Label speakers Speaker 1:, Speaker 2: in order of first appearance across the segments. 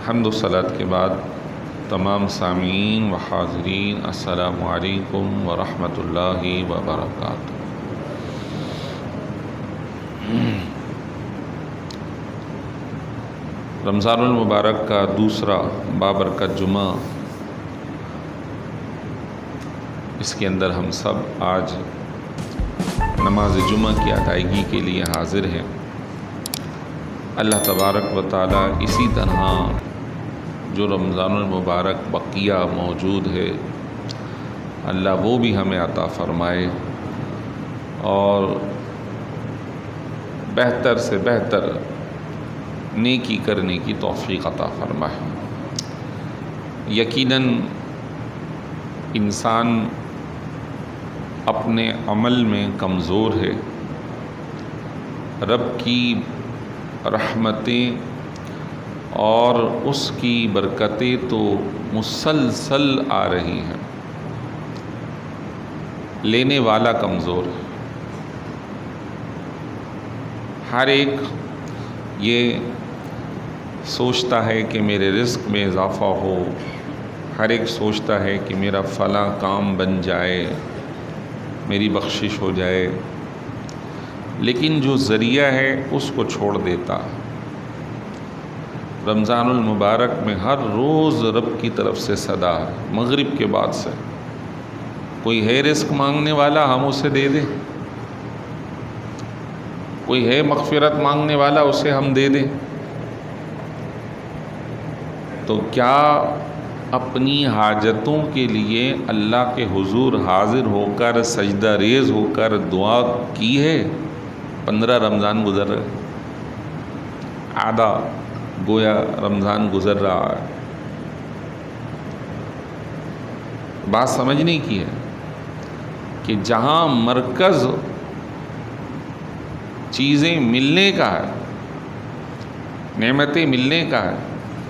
Speaker 1: حمد و صلات کے بعد تمام سامعین و حاضرین السلام علیکم ورحمۃ اللہ وبرکاتہ۔ رمضان المبارک کا دوسرا بابرکت جمعہ، اس کے اندر ہم سب آج نماز جمعہ کی ادائیگی کے لیے حاضر ہیں۔ اللہ تبارک و تعالی اسی طرح جو رمضان المبارک بقیہ موجود ہے، اللہ وہ بھی ہمیں عطا فرمائے اور بہتر سے بہتر نیکی کرنے کی توفیق عطا فرمائے۔ یقیناً انسان اپنے عمل میں کمزور ہے، رب کی رحمتیں اور اس کی برکتیں تو مسلسل آ رہی ہیں، لینے والا کمزور ہے۔ ہر ایک یہ سوچتا ہے کہ میرے رزق میں اضافہ ہو، ہر ایک سوچتا ہے کہ میرا فلاں کام بن جائے، میری بخشش ہو جائے، لیکن جو ذریعہ ہے اس کو چھوڑ دیتا۔ رمضان المبارک میں ہر روز رب کی طرف سے صدا ہے، مغرب کے بعد سے کوئی ہے رزق مانگنے والا ہم اسے دے دیں، کوئی ہے مغفرت مانگنے والا اسے ہم دے دیں۔ تو کیا اپنی حاجتوں کے لیے اللہ کے حضور حاضر ہو کر سجدہ ریز ہو کر دعا کی ہے؟ 15 رمضان گزر رہے، آدھا گویا رمضان گزر رہا ہے، بات سمجھنے کی ہے کہ جہاں مرکز چیزیں ملنے کا ہے، نعمتیں ملنے کا ہے،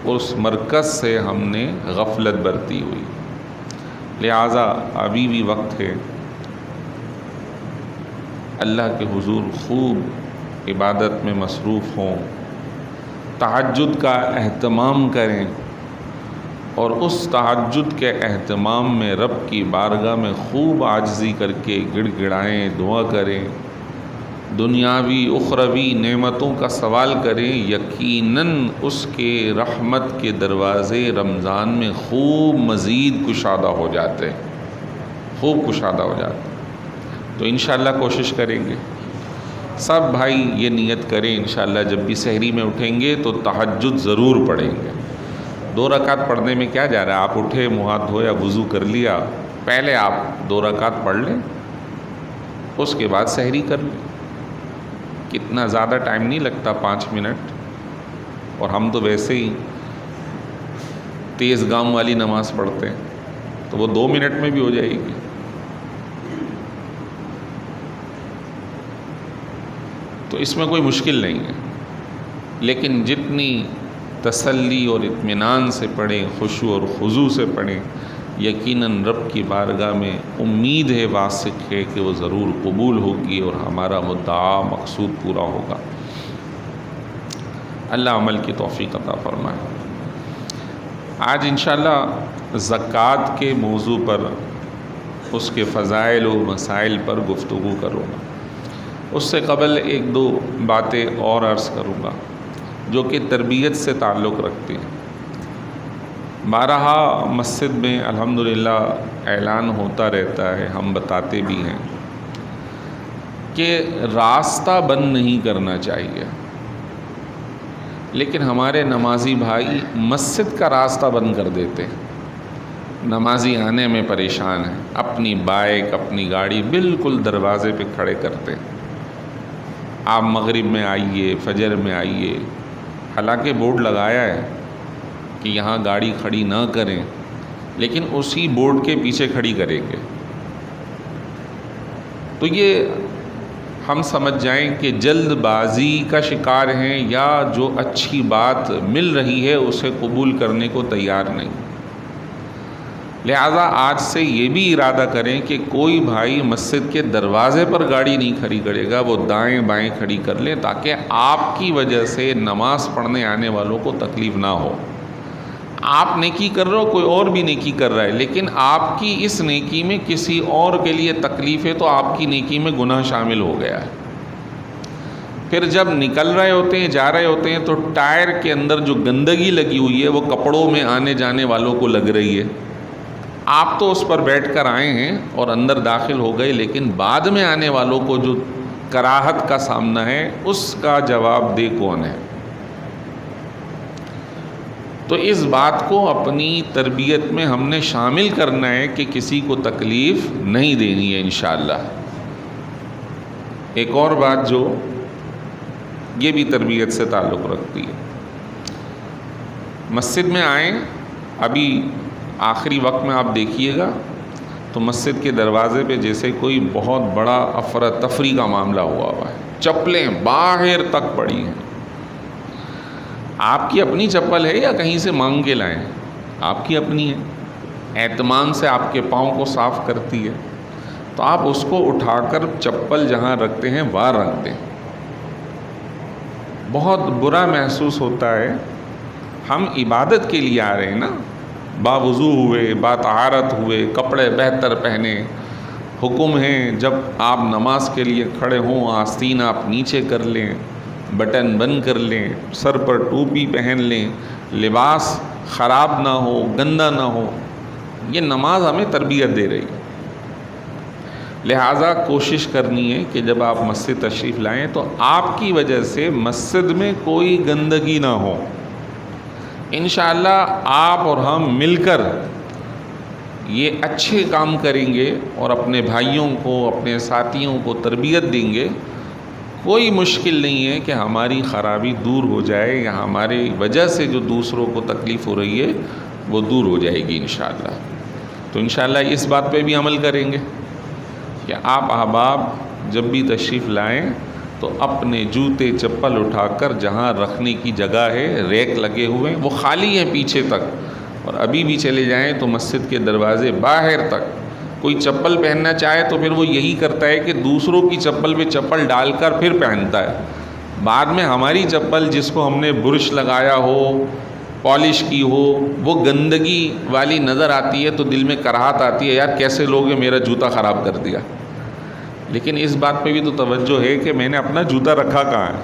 Speaker 1: اس مرکز سے ہم نے غفلت برتی ہوئی، لہٰذا ابھی بھی وقت ہے اللہ کے حضور خوب عبادت میں مصروف ہوں، تہجد کا اہتمام کریں اور اس تہجد کے اہتمام میں رب کی بارگاہ میں خوب عاجزی کر کے گڑ گڑائیں، دعا کریں، دنیاوی اخروی نعمتوں کا سوال کریں۔ یقیناً اس کے رحمت کے دروازے رمضان میں خوب مزید کشادہ ہو جاتے ہیں، خوب کشادہ ہو جاتے ہیں۔ تو انشاءاللہ کوشش کریں گے سب بھائی، یہ نیت کریں انشاءاللہ جب بھی سحری میں اٹھیں گے تو تہجد ضرور پڑھیں گے۔ 2 رکعت پڑھنے میں کیا جا رہا ہے؟ آپ اٹھے، منہ ہاتھ دھویا، وضو کر لیا، پہلے آپ 2 رکعت پڑھ لیں، اس کے بعد سحری کر لیں۔ کتنا زیادہ ٹائم نہیں لگتا، 5 منٹ، اور ہم تو ویسے ہی تیز گام والی نماز پڑھتے ہیں تو وہ 2 منٹ میں بھی ہو جائے گی۔ تو اس میں کوئی مشکل نہیں ہے، لیکن جتنی تسلی اور اطمینان سے پڑھیں، خشوع اور خضوع سے پڑھیں، یقیناً رب کی بارگاہ میں امید ہے، واثق ہے کہ وہ ضرور قبول ہوگی اور ہمارا مدعا مقصود پورا ہوگا۔ اللہ عمل کی توفیق عطا فرمائے۔ آج انشاءاللہ زکوٰۃ کے موضوع پر، اس کے فضائل و مسائل پر گفتگو کروں گا۔ اس سے قبل 1-2 باتیں اور عرض کروں گا جو کہ تربیت سے تعلق رکھتی ہیں۔ بارہا مسجد میں الحمدللہ اعلان ہوتا رہتا ہے، ہم بتاتے بھی ہیں کہ راستہ بند نہیں کرنا چاہیے، لیکن ہمارے نمازی بھائی مسجد کا راستہ بند کر دیتے ہیں، نمازی آنے میں پریشان ہیں، اپنی بائک، اپنی گاڑی بالکل دروازے پہ کھڑے کرتے ہیں۔ آپ مغرب میں آئیے، فجر میں آئیے، حالانکہ بورڈ لگایا ہے کہ یہاں گاڑی کھڑی نہ کریں، لیکن اسی بورڈ کے پیچھے کھڑی کریں گے۔ تو یہ ہم سمجھ جائیں کہ جلد بازی کا شکار ہیں، یا جو اچھی بات مل رہی ہے اسے قبول کرنے کو تیار نہیں۔ لہٰذا آج سے یہ بھی ارادہ کریں کہ کوئی بھائی مسجد کے دروازے پر گاڑی نہیں کھڑی کرے گا، وہ دائیں بائیں کھڑی کر لیں، تاکہ آپ کی وجہ سے نماز پڑھنے آنے والوں کو تکلیف نہ ہو۔ آپ نیکی کر رہے ہو، کوئی اور بھی نیکی کر رہا ہے، لیکن آپ کی اس نیکی میں کسی اور کے لیے تکلیف ہے تو آپ کی نیکی میں گناہ شامل ہو گیا ہے۔ پھر جب نکل رہے ہوتے ہیں، جا رہے ہوتے ہیں، تو ٹائر کے اندر جو گندگی لگی ہوئی ہے وہ کپڑوں میں آنے جانے والوں کو لگ رہی ہے۔ آپ تو اس پر بیٹھ کر آئے ہیں اور اندر داخل ہو گئے، لیکن بعد میں آنے والوں کو جو کراہت کا سامنا ہے اس کا جواب دہ کون ہے؟ تو اس بات کو اپنی تربیت میں ہم نے شامل کرنا ہے کہ کسی کو تکلیف نہیں دینی ہے انشاءاللہ۔ ایک اور بات جو یہ بھی تربیت سے تعلق رکھتی ہے، مسجد میں آئیں، ابھی آخری وقت میں آپ دیکھیے گا تو مسجد کے دروازے پہ جیسے کوئی بہت بڑا افراتفری کا معاملہ ہوا ہے، چپلیں باہر تک پڑی ہیں۔ آپ کی اپنی چپل ہے یا کہیں سے مانگ کے لائیں؟ آپ کی اپنی ہے، اہتمام سے آپ کے پاؤں کو صاف کرتی ہے، تو آپ اس کو اٹھا کر چپل جہاں رکھتے ہیں وہاں رکھ دیں۔ بہت برا محسوس ہوتا ہے، ہم عبادت کے لیے آ رہے ہیں نا، باوضو ہوئے، باطہارت ہوئے، کپڑے بہتر پہنے، حکم ہے جب آپ نماز کے لیے کھڑے ہوں آستین آپ نیچے کر لیں، بٹن بند کر لیں، سر پر ٹوپی پہن لیں، لباس خراب نہ ہو، گندا نہ ہو۔ یہ نماز ہمیں تربیت دے رہی ہے۔ لہٰذا کوشش کرنی ہے کہ جب آپ مسجد تشریف لائیں تو آپ کی وجہ سے مسجد میں کوئی گندگی نہ ہو۔ انشاءاللہ آپ اور ہم مل کر یہ اچھے کام کریں گے اور اپنے بھائیوں کو، اپنے ساتھیوں کو تربیت دیں گے، کوئی مشکل نہیں ہے کہ ہماری خرابی دور ہو جائے یا ہماری وجہ سے جو دوسروں کو تکلیف ہو رہی ہے وہ دور ہو جائے گی انشاءاللہ۔ تو انشاءاللہ اس بات پہ بھی عمل کریں گے کہ آپ احباب جب بھی تشریف لائیں تو اپنے جوتے چپل اٹھا کر جہاں رکھنے کی جگہ ہے، ریک لگے ہوئے ہیں وہ خالی ہیں پیچھے تک، اور ابھی بھی چلے جائیں تو مسجد کے دروازے باہر تک۔ کوئی چپل پہننا چاہے تو پھر وہ یہی کرتا ہے کہ دوسروں کی چپل پہ چپل ڈال کر پھر پہنتا ہے، بعد میں ہماری چپل جس کو ہم نے برش لگایا ہو، پالش کی ہو، وہ گندگی والی نظر آتی ہے تو دل میں کراہت آتی ہے، یار کیسے لوگ ہیں میرا جوتا خراب کر دیا۔ لیکن اس بات پہ بھی تو توجہ ہے کہ میں نے اپنا جوتا رکھا کہاں ہے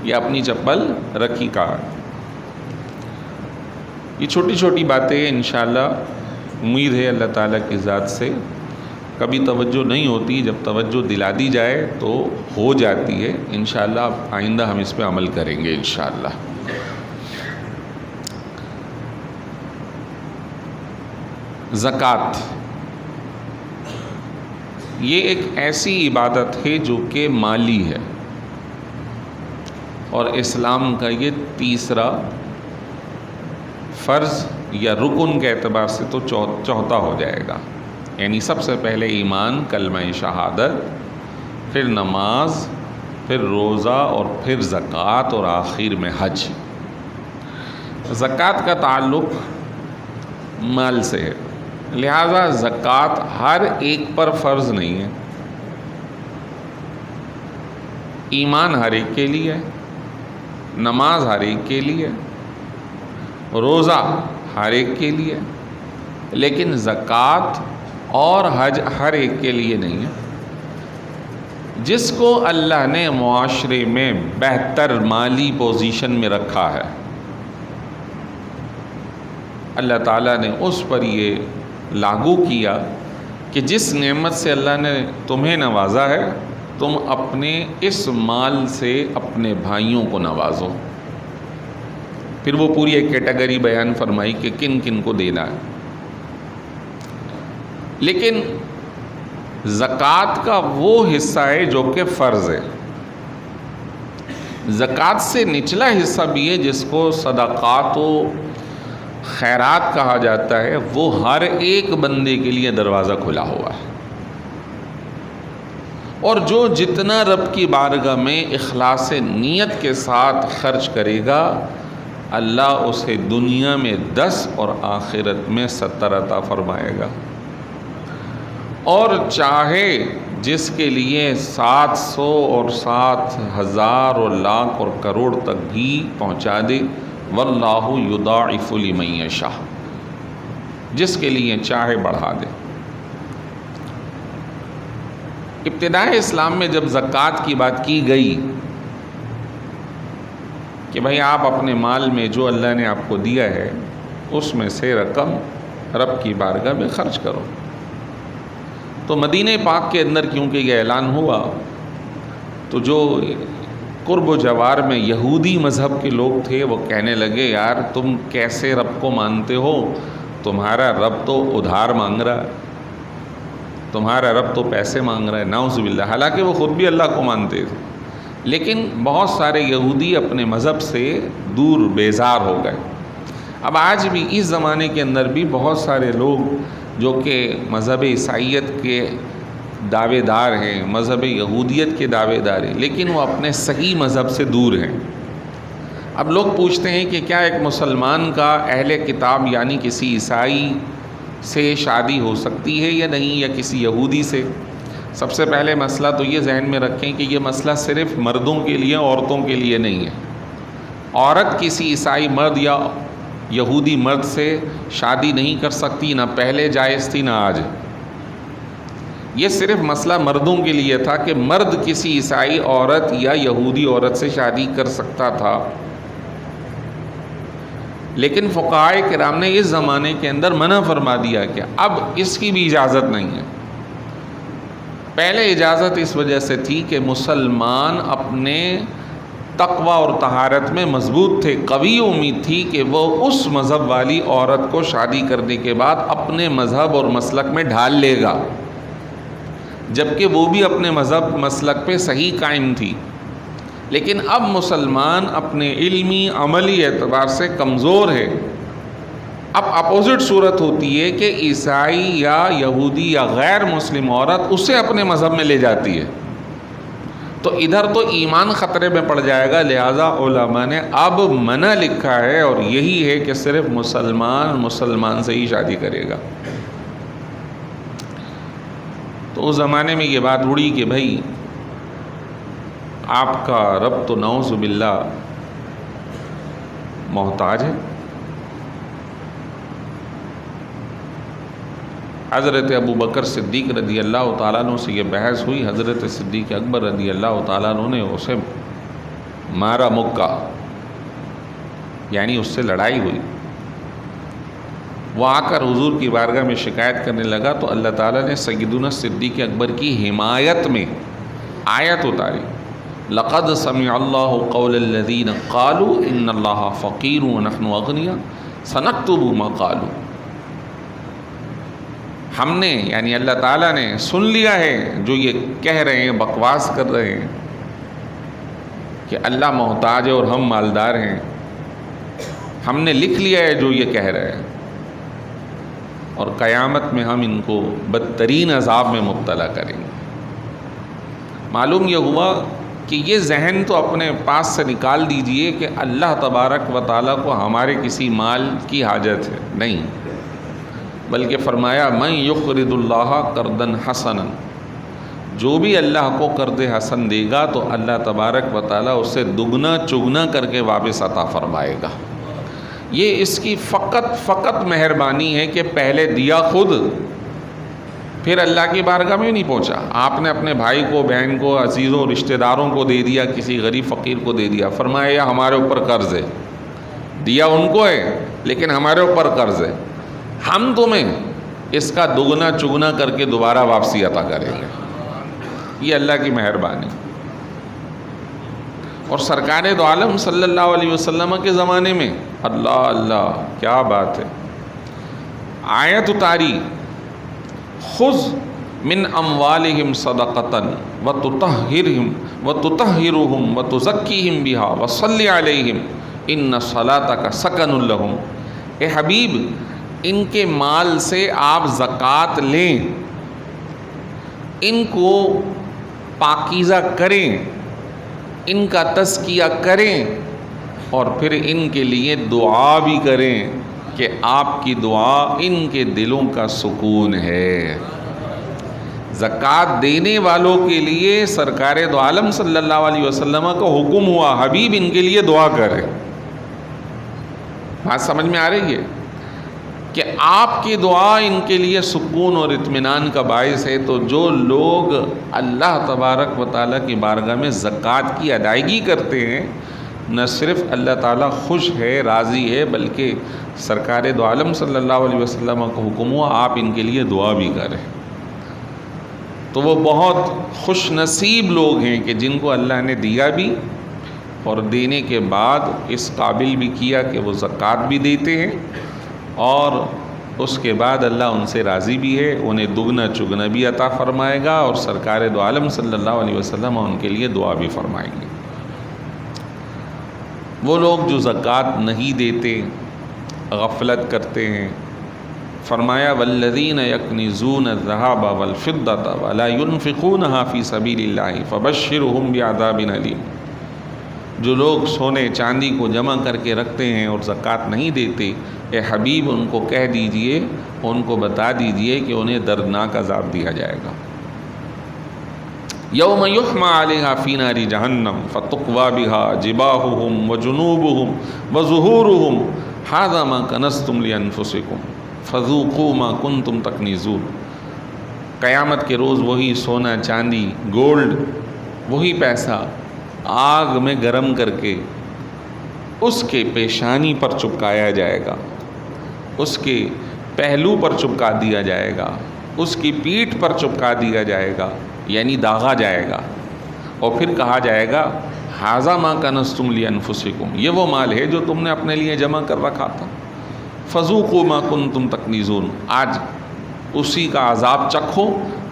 Speaker 1: یا اپنی چپل رکھی کہاں ہے۔ یہ چھوٹی چھوٹی باتیں انشاءاللہ امید ہے اللہ تعالیٰ کی ذات سے کبھی توجہ نہیں ہوتی، جب توجہ دلا دی جائے تو ہو جاتی ہے۔ انشاءاللہ آئندہ ہم اس پہ عمل کریں گے انشاءاللہ۔ زکوٰۃ یہ ایک ایسی عبادت ہے جو کہ مالی ہے، اور اسلام کا یہ تیسرا فرض یا رکن کے اعتبار سے تو چوتھا ہو جائے گا۔ یعنی سب سے پہلے ایمان، کلمہ شہادت، پھر نماز، پھر روزہ، اور پھر زکوٰۃ، اور آخر میں حج۔ زکوٰۃ کا تعلق مال سے ہے، لہذا زکوٰۃ ہر ایک پر فرض نہیں ہے۔ ایمان ہر ایک کے لیے، نماز ہر ایک کے لیے، روزہ ہر ایک کے لیے، لیکن زکوٰۃ اور حج ہر ایک کے لیے نہیں ہے۔ جس کو اللہ نے معاشرے میں بہتر مالی پوزیشن میں رکھا ہے، اللہ تعالیٰ نے اس پر یہ لاگو کیا کہ جس نعمت سے اللہ نے تمہیں نوازا ہے تم اپنے اس مال سے اپنے بھائیوں کو نوازو۔ پھر وہ پوری ایک کیٹیگری بیان فرمائی کہ کن کن کو دینا ہے۔ لیکن زکوٰۃ کا وہ حصہ ہے جو کہ فرض ہے۔ زکوٰۃ سے نچلا حصہ بھی ہے جس کو صدقات و خیرات کہا جاتا ہے، وہ ہر ایک بندے کے لیے دروازہ کھلا ہوا ہے، اور جو جتنا رب کی بارگاہ میں اخلاص نیت کے ساتھ خرچ کرے گا اللہ اسے دنیا میں 10 اور آخرت میں 70 عطا فرمائے گا، اور چاہے جس کے لیے 700 اور 7,000 اور لاکھ اور کروڑ تک بھی پہنچا دے، واللہ یضاعف لمن یشاء، جس کے لیے چاہے بڑھا دے۔ ابتدائے اسلام میں جب زکوٰۃ کی بات کی گئی کہ بھائی آپ اپنے مال میں جو اللہ نے آپ کو دیا ہے اس میں سے رقم رب کی بارگاہ میں خرچ کرو، تو مدینہ پاک کے اندر کیونکہ یہ اعلان ہوا تو جو قرب و جوار میں یہودی مذہب کے لوگ تھے وہ کہنے لگے یار تم کیسے رب کو مانتے ہو، تمہارا رب تو ادھار مانگ رہا ہے، تمہارا رب تو پیسے مانگ رہا ہے، نعوذ باللہ۔ حالانکہ وہ خود بھی اللہ کو مانتے تھے، لیکن بہت سارے یہودی اپنے مذہب سے دور بیزار ہو گئے۔ اب آج بھی اس زمانے کے اندر بھی بہت سارے لوگ جو کہ مذہب عیسائیت کے دعوے دار ہیں، مذہب یہودیت کے دعوے دار ہیں، لیکن وہ اپنے صحیح مذہب سے دور ہیں۔ اب لوگ پوچھتے ہیں کہ کیا ایک مسلمان کا اہل کتاب یعنی کسی عیسائی سے شادی ہو سکتی ہے یا نہیں، یا کسی یہودی سے؟ سب سے پہلے مسئلہ تو یہ ذہن میں رکھیں کہ یہ مسئلہ صرف مردوں کے لیے عورتوں کے لیے نہیں ہے۔ عورت کسی عیسائی مرد یا یہودی مرد سے شادی نہیں کر سکتی، نہ پہلے جائز تھی نہ آج۔ یہ صرف مسئلہ مردوں کے لیے تھا کہ مرد کسی عیسائی عورت یا یہودی عورت سے شادی کر سکتا تھا، لیکن فقہائے کرام نے اس زمانے کے اندر منع فرما دیا کہ اب اس کی بھی اجازت نہیں ہے۔ پہلے اجازت اس وجہ سے تھی کہ مسلمان اپنے تقوی اور طہارت میں مضبوط تھے، قوی امید تھی کہ وہ اس مذہب والی عورت کو شادی کرنے کے بعد اپنے مذہب اور مسلک میں ڈھال لے گا، جبکہ وہ بھی اپنے مذہب مسلک پہ صحیح قائم تھی۔ لیکن اب مسلمان اپنے علمی عملی اعتبار سے کمزور ہے۔ اب اپوزٹ صورت ہوتی ہے کہ عیسائی یا یہودی یا غیر مسلم عورت اسے اپنے مذہب میں لے جاتی ہے، تو ادھر تو ایمان خطرے میں پڑ جائے گا۔ لہٰذا علماء نے اب منع لکھا ہے، اور یہی ہے کہ صرف مسلمان سے ہی شادی کرے گا۔ تو اس زمانے میں یہ بات اڑی کہ بھائی آپ کا رب تو نعوذ باللہ محتاج ہے۔ حضرت ابو بکر صدیق رضی اللہ تعالیٰ عنہ سے یہ بحث ہوئی، حضرت صدیق اکبر رضی اللہ تعالیٰ عنہ نے اسے مارا مکہ، یعنی اس سے لڑائی ہوئی۔ وہ آ کر حضور کی بارگاہ میں شکایت کرنے لگا تو اللہ تعالیٰ نے سیدنا صدیق اکبر کی حمایت میں آیت اتاری، لقد سمع اللہ قول الذین قالوا ان اللہ فقیر ونحن اغنیاء سنکتب ما قالوا۔ ہم نے یعنی اللہ تعالیٰ نے سن لیا ہے جو یہ کہہ رہے ہیں، بکواس کر رہے ہیں کہ اللہ محتاج ہے اور ہم مالدار ہیں، ہم نے لکھ لیا ہے جو یہ کہہ رہے ہیں، اور قیامت میں ہم ان کو بدترین عذاب میں مبتلا کریں گے۔ معلوم یہ ہوا کہ یہ ذہن تو اپنے پاس سے نکال دیجئے کہ اللہ تبارک و تعالیٰ کو ہمارے کسی مال کی حاجت ہے، نہیں، بلکہ فرمایا من یقرض اللہ قرضا حسنا، جو بھی اللہ کو قرض حسن دے گا تو اللہ تبارک و تعالیٰ اسے دگنا چگنا کر کے واپس عطا فرمائے گا۔ یہ اس کی فقط مہربانی ہے کہ پہلے دیا خود، پھر اللہ کی بارگاہ میں نہیں پہنچا۔ آپ نے اپنے بھائی کو، بہن کو، عزیزوں، رشتہ داروں کو دے دیا، کسی غریب فقیر کو دے دیا، فرمایا یہ ہمارے اوپر قرض ہے، دیا ان کو ہے لیکن ہمارے اوپر قرض ہے، ہم تمہیں اس کا دگنا چگنا کر کے دوبارہ واپسی عطا کریں گے۔ یہ اللہ کی مہربانی۔ اور سرکار دو عالم صلی اللہ علیہ وسلم کے زمانے میں اللہ اللہ کیا بات ہے، آیت اتاری، خذ من اموالہم صدقۃ وتطہرہم وتزکیہم بہا وصلی علیہم ان صلاتک سکن لہم۔ اے حبیب، ان کے مال سے آپ زکوٰۃ لیں، ان کو پاکیزہ کریں، ان کا تزکیہ کریں، اور پھر ان کے لیے دعا بھی کریں کہ آپ کی دعا ان کے دلوں کا سکون ہے۔ زکوٰۃ دینے والوں کے لیے سرکار دو عالم صلی اللہ علیہ وسلم کا حکم ہوا، حبیب ان کے لیے دعا کریں۔ بات سمجھ میں آ رہی ہے کہ آپ کی دعا ان کے لیے سکون اور اطمینان کا باعث ہے۔ تو جو لوگ اللہ تبارک و تعالیٰ کی بارگاہ میں زکوٰۃ کی ادائیگی کرتے ہیں، نہ صرف اللہ تعالیٰ خوش ہے، راضی ہے، بلکہ سرکار دو عالم صلی اللہ علیہ وسلم کا حکم ہوا آپ ان کے لیے دعا بھی کریں۔ تو وہ بہت خوش نصیب لوگ ہیں کہ جن کو اللہ نے دیا بھی اور دینے کے بعد اس قابل بھی کیا کہ وہ زکوٰۃ بھی دیتے ہیں، اور اس کے بعد اللہ ان سے راضی بھی ہے، انہیں دگنا چگنا بھی عطا فرمائے گا، اور سرکار دو عالم صلی اللہ علیہ وسلم ان کے لیے دعا بھی فرمائیں گے۔ وہ لوگ جو زکوٰۃ نہیں دیتے، غفلت کرتے ہیں، فرمایا والذین یکنزون الذھب والفضة ولا ينفقونها فی سبیل اللہ فبشرهم بعذاب علیم۔ جو لوگ سونے چاندی کو جمع کر کے رکھتے ہیں اور زکوٰۃ نہیں دیتے، اے حبیب ان کو کہہ دیجئے، ان کو بتا دیجئے کہ انہیں دردناک عذاب دیا جائے گا۔ یوم یحمى علیہا فی نار جہنم فتقوی بہا جباہہم وجنوبہم وظہورہم ھذا ما کنزتم لانفسکم فذوقوا ما کنتم تکنزون۔ قیامت کے روز وہی سونا چاندی گولڈ، وہی پیسہ آگ میں گرم کر کے اس کے پیشانی پر چپکایا جائے گا، اس کے پہلو پر چپکا دیا جائے گا، اس کی پیٹھ پر چپکا دیا جائے گا، یعنی داغا جائے گا، اور پھر کہا جائے گا ھذا ما کنزتم لانفسکم، یہ وہ مال ہے جو تم نے اپنے لیے جمع کر رکھا تھا، فذوقوا ما کنتم تکنزون، آج اسی کا عذاب چکھو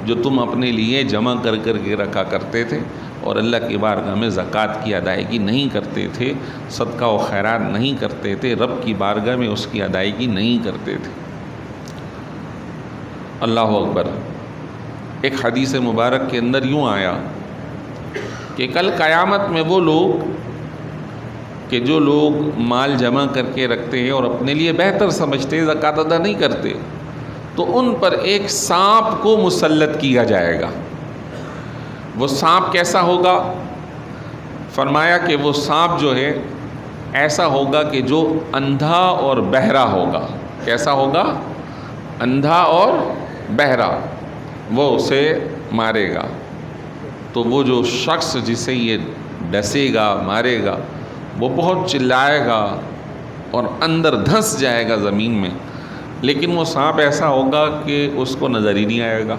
Speaker 1: جو تم اپنے لیے جمع کر کر کے رکھا کرتے تھے، اور اللہ کی بارگاہ میں زکوٰۃ کی ادائیگی نہیں کرتے تھے، صدقہ و خیرات نہیں کرتے تھے، رب کی بارگاہ میں اس کی ادائیگی نہیں کرتے تھے۔ اللہ اکبر۔ ایک حدیث مبارک کے اندر یوں آیا کہ کل قیامت میں وہ لوگ کہ جو لوگ مال جمع کر کے رکھتے ہیں اور اپنے لیے بہتر سمجھتے ہیں، زکوٰۃ ادا نہیں کرتے، تو ان پر ایک سانپ کو مسلط کیا جائے گا۔ وہ سانپ کیسا ہوگا؟ فرمایا کہ وہ سانپ جو ہے ایسا ہوگا کہ جو اندھا اور بہرا ہوگا۔ کیسا ہوگا؟ اندھا اور بہرا، وہ اسے مارے گا۔ تو وہ جو شخص جسے یہ ڈسے گا، مارے گا، وہ بہت چلائے گا اور اندر دھنس جائے گا زمین میں، لیکن وہ سانپ ایسا ہوگا کہ اس کو نظر ہی نہیں آئے گا،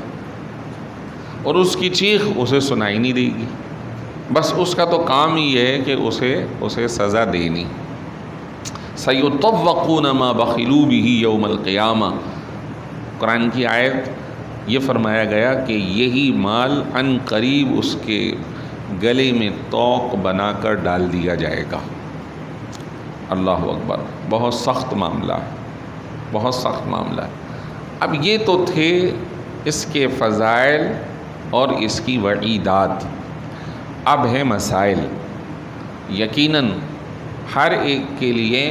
Speaker 1: اور اس کی چیخ اسے سنائی نہیں دے گی۔ بس اس کا تو کام ہی ہے کہ اسے سزا دینی۔ سَيُطَوَّقُونَ مَا بَخِلُوا بِهِ يَوْمَ الْقِيَامَةِ، قرآن کی آیت یہ فرمایا گیا کہ یہی مال عن قریب اس کے گلے میں توق بنا کر ڈال دیا جائے گا۔ اللہ اکبر۔ بہت سخت معاملہ ہے، بہت سخت معاملہ ہے۔ اب یہ تو تھے اس کے فضائل اور اس کی وعیدات، اب ہے مسائل۔ یقیناً ہر ایک کے لیے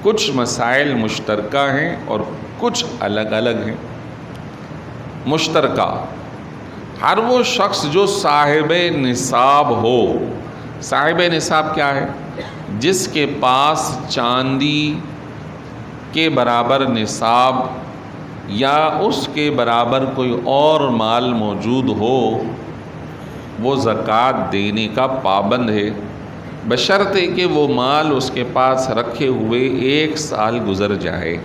Speaker 1: کچھ مسائل مشترکہ ہیں اور کچھ الگ الگ ہیں۔ مشترکہ، ہر وہ شخص جو صاحب نصاب ہو۔ صاحب نصاب کیا ہے؟ جس کے پاس چاندی کے برابر نصاب یا اس کے برابر کوئی اور مال موجود ہو، وہ زکوٰۃ دینے کا پابند ہے، بشرطے کہ وہ مال اس کے پاس رکھے ہوئے 1 سال گزر جائے۔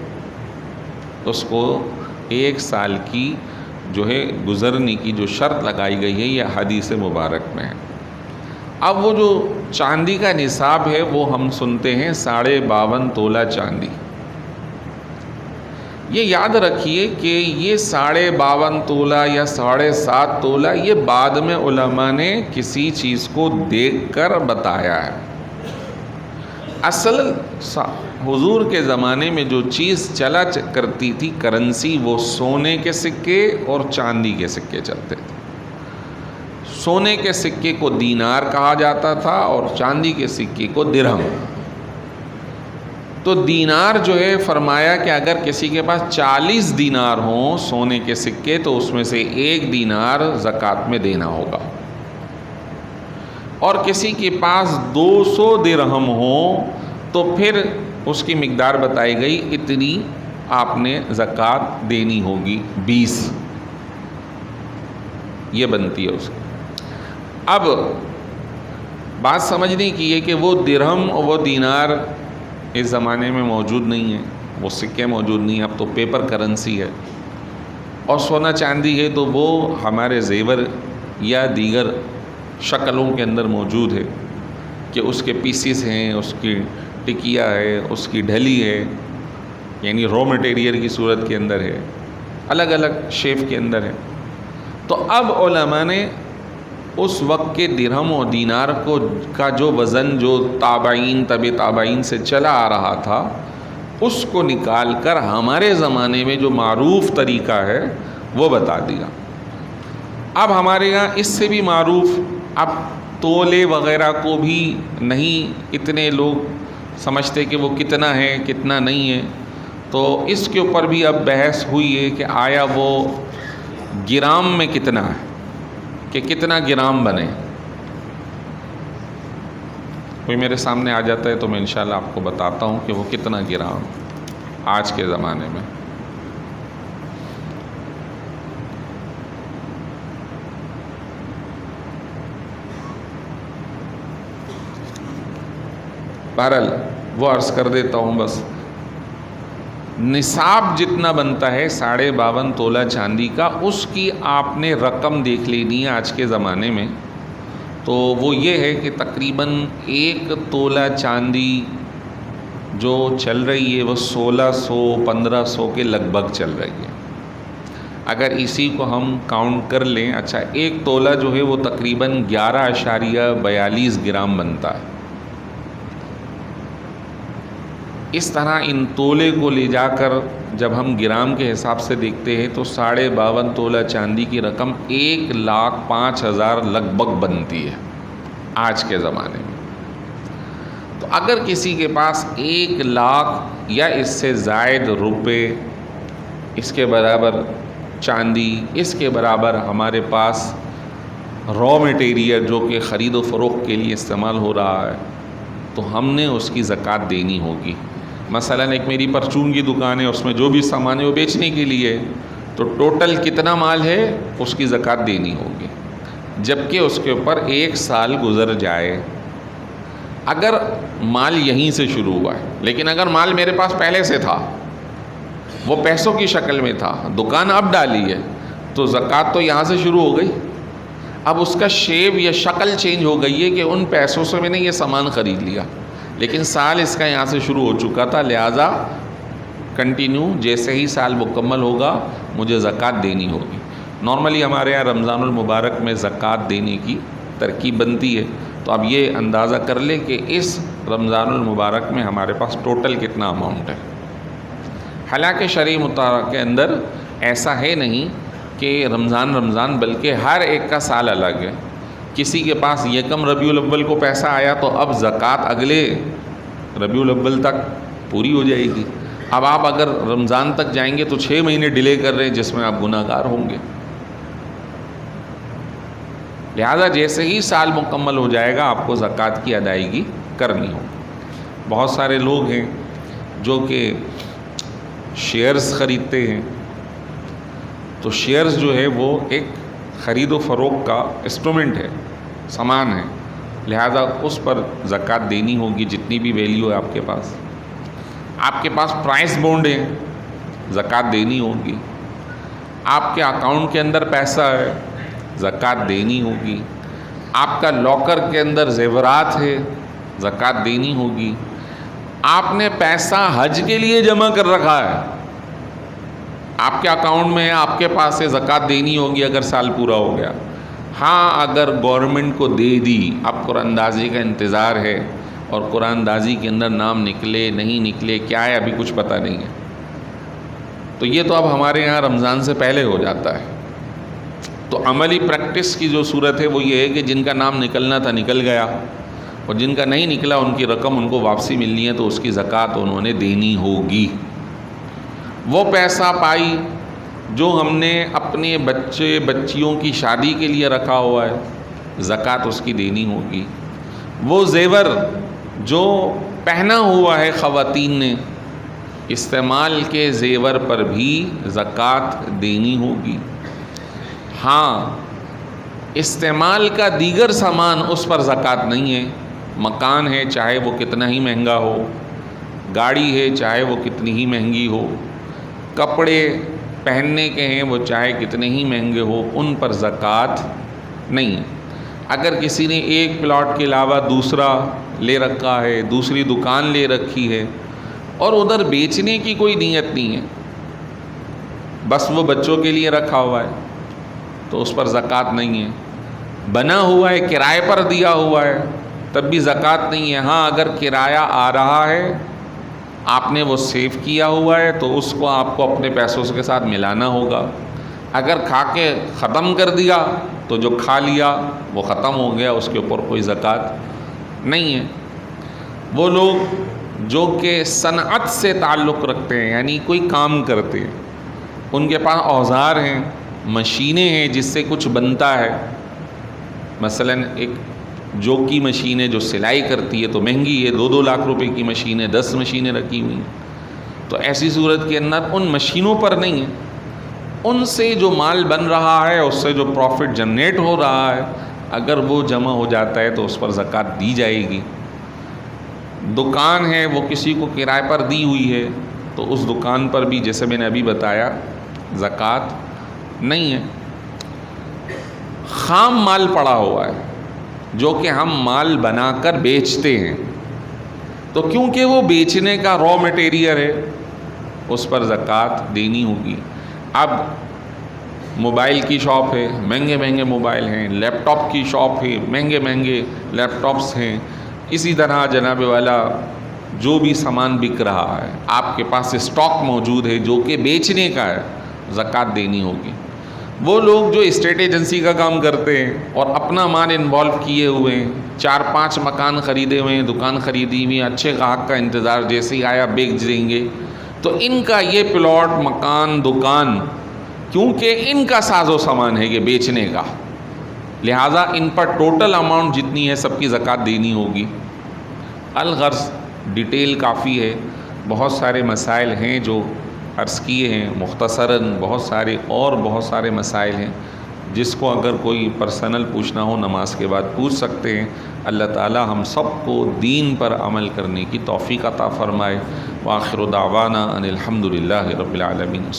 Speaker 1: اس کو 1 سال کی جو ہے گزرنے کی جو شرط لگائی گئی ہے، یہ حدیث مبارک میں ہے۔ اب وہ جو چاندی کا نصاب ہے وہ ہم سنتے ہیں 52.5 تولہ چاندی۔ یہ یاد رکھیے کہ یہ 52.5 تولہ یا 7.5 تولہ یہ بعد میں علماء نے کسی چیز کو دیکھ کر بتایا ہے۔ اصل حضور کے زمانے میں جو چیز چلا کرتی تھی کرنسی، وہ سونے کے سکے اور چاندی کے سکے چلتے تھے۔ سونے کے سکے کو دینار کہا جاتا تھا اور چاندی کے سکے کو درہم۔ تو دینار جو ہے فرمایا کہ اگر کسی کے پاس 40 دینار ہوں سونے کے سکے تو اس میں سے 1 دینار زکوٰۃ میں دینا ہوگا، اور کسی کے پاس 200 درہم ہوں تو پھر اس کی مقدار بتائی گئی، اتنی آپ نے زکوٰۃ دینی ہوگی، 20 یہ بنتی ہے اس کی۔ اب بات سمجھنے کی ہے کہ وہ درہم اور وہ دینار اس زمانے میں موجود نہیں ہیں، وہ سکے موجود نہیں ہیں، اب تو پیپر کرنسی ہے، اور سونا چاندی ہے تو وہ ہمارے زیور یا دیگر شکلوں کے اندر موجود ہے کہ اس کے پیسز ہیں، اس کی ٹکیا ہے، اس کی ڈھلی ہے، یعنی رو مٹیریل کی صورت کے اندر ہے، الگ الگ شیپ کے اندر ہے۔ تو اب علماء نے اس وقت کے درہم و دینار کا جو وزن جو تابعین تابعین سے چلا آ رہا تھا، اس کو نکال کر ہمارے زمانے میں جو معروف طریقہ ہے وہ بتا دیا۔ اب ہمارے یہاں اس سے بھی معروف، اب تولے وغیرہ کو بھی نہیں اتنے لوگ سمجھتے کہ وہ کتنا ہے کتنا نہیں ہے، تو اس کے اوپر بھی اب بحث ہوئی ہے کہ آیا وہ گرام میں کتنا ہے، کہ کتنا گرام بنے۔ کوئی میرے سامنے آ جاتا ہے تو میں انشاءاللہ آپ کو بتاتا ہوں کہ وہ کتنا گرام آج کے زمانے میں۔ بہرحال وہ عرض کر دیتا ہوں بس، نصاب جتنا بنتا ہے 52.5 تولہ چاندی کا، اس کی آپ نے رقم دیکھ لینی ہے آج کے زمانے میں، تو وہ یہ ہے کہ تقریباً 1 تولہ چاندی جو چل رہی ہے وہ 1600-1500 کے لگ بھگ چل رہی ہے۔ اگر اسی کو ہم کاؤنٹ کر لیں، اچھا 1 تولہ جو ہے وہ تقریباً 11.42 گرام بنتا ہے۔ اس طرح ان تولے کو لے جا کر جب ہم گرام کے حساب سے دیکھتے ہیں تو 52.5 تولہ چاندی کی رقم 1,05,000 لگ بھگ بنتی ہے آج کے زمانے میں۔ تو اگر کسی کے پاس 1 لاکھ یا اس سے زائد روپے، اس کے برابر چاندی، اس کے برابر ہمارے پاس را مٹیریل جو کہ خرید و فروخت کے لیے استعمال ہو رہا ہے، تو ہم نے اس کی زکوٰۃ دینی ہوگی۔ مثلاً ایک میری پرچون کی دکان ہے، اس میں جو بھی سامان ہے وہ بیچنے کے لیے، تو ٹوٹل کتنا مال ہے اس کی زکوٰۃ دینی ہوگی، جبکہ اس کے اوپر 1 سال گزر جائے۔ اگر مال یہیں سے شروع ہوا ہے، لیکن اگر مال میرے پاس پہلے سے تھا، وہ پیسوں کی شکل میں تھا، دکان اب ڈالی ہے، تو زکوٰۃ تو یہاں سے شروع ہو گئی۔ اب اس کا شیپ یا شکل چینج ہو گئی ہے کہ ان پیسوں سے میں نے یہ سامان خرید لیا، لیکن سال اس کا یہاں سے شروع ہو چکا تھا، لہٰذا کنٹینیو جیسے ہی سال مکمل ہوگا مجھے زکوٰۃ دینی ہوگی۔ نارملی ہمارے یہاں رمضان المبارک میں زکوٰۃ دینے کی ترکیب بنتی ہے، تو اب یہ اندازہ کر لیں کہ اس رمضان المبارک میں ہمارے پاس ٹوٹل کتنا اماؤنٹ ہے۔ حالانکہ شرعی مطالعہ کے اندر ایسا ہے نہیں کہ رمضان بلکہ ہر ایک کا سال الگ ہے۔ کسی کے پاس یکم ربیع الاول کو پیسہ آیا تو اب زکوٰۃ اگلے ربیع الاول تک پوری ہو جائے گی۔ اب آپ اگر رمضان تک جائیں گے تو 6 مہینے ڈیلے کر رہے ہیں، جس میں آپ گناہ گار ہوں گے۔ لہذا جیسے ہی سال مکمل ہو جائے گا آپ کو زکوٰۃ کی ادائیگی کرنی ہوگی۔ بہت سارے لوگ ہیں جو کہ شیئرز خریدتے ہیں، تو شیئرز جو ہے وہ ایک خرید و فروخت کا انسٹرومنٹ ہے، سامان ہے، لہذا اس پر زکوٰۃ دینی ہوگی جتنی بھی ویلیو ہے آپ کے پاس۔ آپ کے پاس پرائز بونڈ ہے، زکوٰۃ دینی ہوگی۔ آپ کے اکاؤنٹ کے اندر پیسہ ہے، زکوٰۃ دینی ہوگی۔ آپ کا لاکر کے اندر زیورات ہے، زکوٰۃ دینی ہوگی۔ آپ نے پیسہ حج کے لیے جمع کر رکھا ہے، آپ کے اکاؤنٹ میں ہے، آپ کے پاس ہے، زکوٰۃ دینی ہوگی اگر سال پورا ہو گیا۔ ہاں اگر گورنمنٹ کو دے دی، اب قرآن اندازی کا انتظار ہے، اور قرآن اندازی کے اندر نام نکلے نہیں نکلے کیا ہے ابھی کچھ پتہ نہیں ہے، تو یہ تو اب ہمارے یہاں رمضان سے پہلے ہو جاتا ہے۔ تو عملی پریکٹس کی جو صورت ہے وہ یہ ہے کہ جن کا نام نکلنا تھا نکل گیا، اور جن کا نہیں نکلا ان کی رقم ان کو واپسی ملنی ہے، تو اس کی زکوٰۃ انہوں نے دینی ہوگی۔ وہ پیسہ پائی جو ہم نے اپنے بچے بچیوں کی شادی کے لیے رکھا ہوا ہے، زکوٰۃ اس کی دینی ہوگی۔ وہ زیور جو پہنا ہوا ہے خواتین نے، استعمال کے زیور پر بھی زکوٰۃ دینی ہوگی۔ ہاں، استعمال کا دیگر سامان اس پر زکوٰۃ نہیں ہے۔ مکان ہے چاہے وہ کتنا ہی مہنگا ہو، گاڑی ہے چاہے وہ کتنی ہی مہنگی ہو، کپڑے پہننے کے ہیں وہ چاہے کتنے ہی مہنگے ہو، ان پر زکوٰۃ نہیں ہے۔ اگر کسی نے ایک پلاٹ کے علاوہ دوسرا لے رکھا ہے، دوسری دکان لے رکھی ہے اور ادھر بیچنے کی کوئی نیت نہیں ہے، بس وہ بچوں کے لیے رکھا ہوا ہے، تو اس پر زکوٰۃ نہیں ہے۔ بنا ہوا ہے، کرائے پر دیا ہوا ہے، تب بھی زکوٰۃ نہیں ہے۔ ہاں، اگر کرایہ آ رہا ہے، آپ نے وہ سیو کیا ہوا ہے، تو اس کو آپ کو اپنے پیسوں کے ساتھ ملانا ہوگا۔ اگر کھا کے ختم کر دیا تو جو کھا لیا وہ ختم ہو گیا، اس کے اوپر کوئی زکوٰۃ نہیں ہے۔ وہ لوگ جو کہ صنعت سے تعلق رکھتے ہیں، یعنی کوئی کام کرتے ہیں، ان کے پاس اوزار ہیں، مشینیں ہیں جس سے کچھ بنتا ہے، مثلا ایک جو کی مشین ہے جو سلائی کرتی ہے تو مہنگی ہے، 2-2 لاکھ روپے کی مشین ہے، 10 مشینیں رکھی ہوئی ہیں، تو ایسی صورت کے اندر ان مشینوں پر نہیں ہے، ان سے جو مال بن رہا ہے، اس سے جو پروفٹ جنریٹ ہو رہا ہے، اگر وہ جمع ہو جاتا ہے تو اس پر زکوٰۃ دی جائے گی۔ دکان ہے وہ کسی کو کرائے پر دی ہوئی ہے، تو اس دکان پر بھی جیسے میں نے ابھی بتایا زکوٰۃ نہیں ہے۔ خام مال پڑا ہوا ہے جو کہ ہم مال بنا کر بیچتے ہیں، تو کیونکہ وہ بیچنے کا را مٹیریل ہے، اس پر زکوٰۃ دینی ہوگی۔ اب موبائل کی شاپ ہے، مہنگے مہنگے موبائل ہیں، لیپ ٹاپ کی شاپ ہے، مہنگے مہنگے لیپ ٹاپس ہیں، اسی طرح جناب والا جو بھی سامان بک رہا ہے، آپ کے پاس اسٹاک موجود ہے جو کہ بیچنے کا ہے، زکوٰۃ دینی ہوگی۔ وہ لوگ جو اسٹیٹ ایجنسی کا کام کرتے ہیں اور اپنا مال انوالو کیے ہوئے ہیں، 4-5 مکان خریدے ہوئے ہیں، دکان خریدی ہوئی ہیں، اچھے گاہک کا انتظار، جیسے ہی آیا بیچ دیں گے، تو ان کا یہ پلاٹ، مکان، دکان، کیونکہ ان کا ساز و سامان ہے یہ بیچنے کا، لہٰذا ان پر ٹوٹل اماؤنٹ جتنی ہے سب کی زکوٰۃ دینی ہوگی۔ الغرض ڈیٹیل کافی ہے، بہت سارے مسائل ہیں جو عرض کیے ہیں مختصراً، بہت سارے مسائل ہیں جس کو اگر کوئی پرسنل پوچھنا ہو نماز کے بعد پوچھ سکتے ہیں۔ اللہ تعالی ہم سب کو دین پر عمل کرنے کی توفیق عطا فرمائے۔ وآخر دعوانا ان الحمد للہ رب العالمین۔